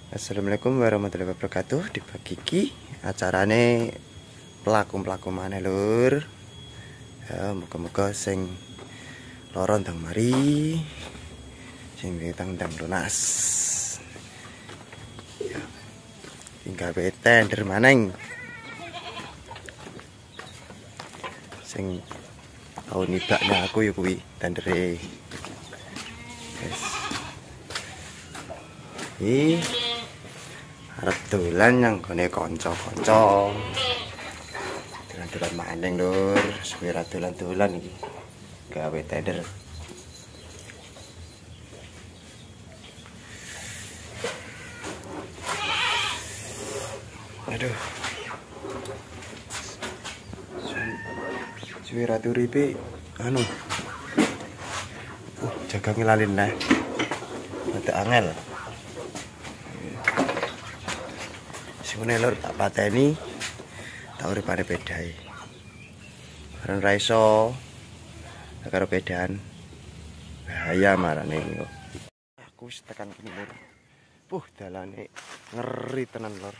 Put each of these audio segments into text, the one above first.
Assalamualaikum warahmatullahi wabarakatuh. Di pagi iki acarane pelaku maneh lur. Ya, muga-muga sing lara ndang mari, sing ndang lunas. Ya. Tinggal tender maneng. Sing tau nibaknya aku ya kuwi tendere. Yes. Arep dolan nang gone kanca-kanca. Dolan-dolan maning lur, suwira dolan-dolan iki. Gawe tender. Aduh. Suwira turipe anu. Jaga ngelalin nah. Ada angel. Sing lur tak pateni tak uripane bedae. Bareng ra iso karo bedaan bahaya marane kok. Aku wis tekan kene lur. Dalane ngeri tenan lur.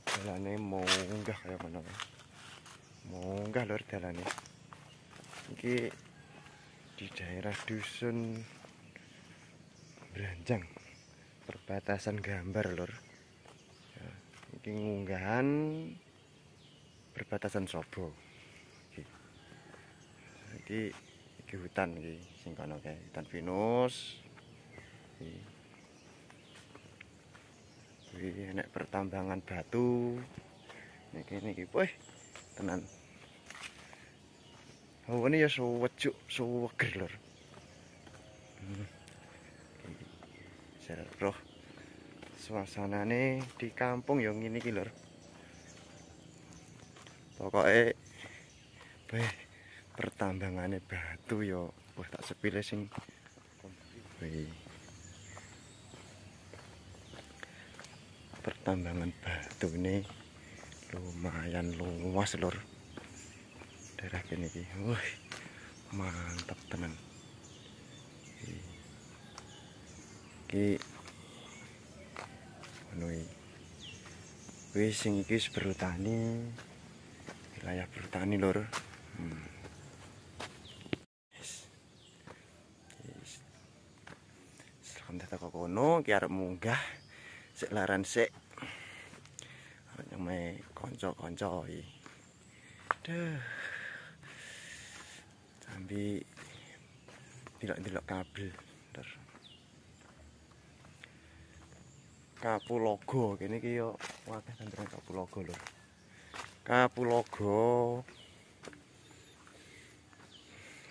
Dalane munggah kaya ngono. Munggah lur dalane. Iki di daerah dusun Branjang, perbatasan Gambar lur. Iki ngunggahan perbatasan Sobo. Iki hutan iki sing kono kae, hutan pinus. Iki enek pertambangan batu. Niki wih tenan. Hawane ya suwejuk, suweger lur. Roh suasanane di kampung ya ngene iki lur. Pokoke pertambangane batu ya wah tak sepile sing pertambangan batu ini lumayan luas lur. Daerah kene iki. Wah, mantap tenan. Iki wis sing iki bertani, wilayah bertani lur. Sekarang tak kono ki arep munggah sik laran sik. Arep nyame kanca-kanca iki. Duh. Sambil delok-delok kabel lur. Kapulaga kene iki yo akeh tanduran kapulaga lho. Kapulaga.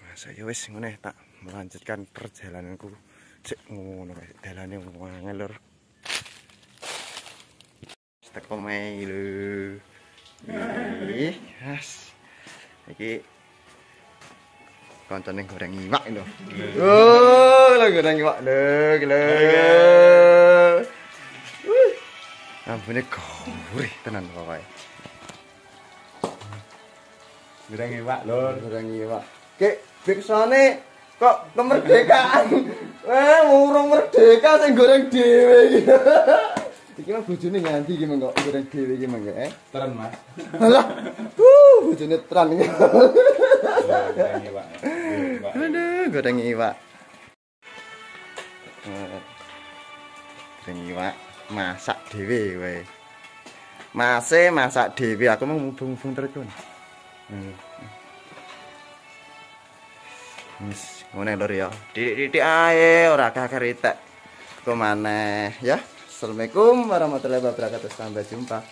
Nah, saya wis ngene tak melanjutkan perjalananku. Cek ngono kae dalane angel lur. Teko mae lho. Yes. Iki koncone goreng iwak lho. Oh, lho goreng iwak lho. Ampune gurih tenan pokoke. Goreng iwak lur, Goreng iwak. Kek biksane kok kemerdekaan. Urung merdeka sing goreng dhewe iki. Iki mah bojone nganti iki mengko goreng dhewe iki mengko tren Mas. Alah. Bojone tran iki. Goreng iwak. Aduh, goreng iwak. Goreng iwak. Masak dhewe wae. Masak dhewe aku mau mubeng-mubeng terus kon. Wis ngene lur ya. Titik-titik ae ora kakek ritek. Kok maneh ya. Assalamualaikum warahmatullahi wabarakatuh. Sampai jumpa.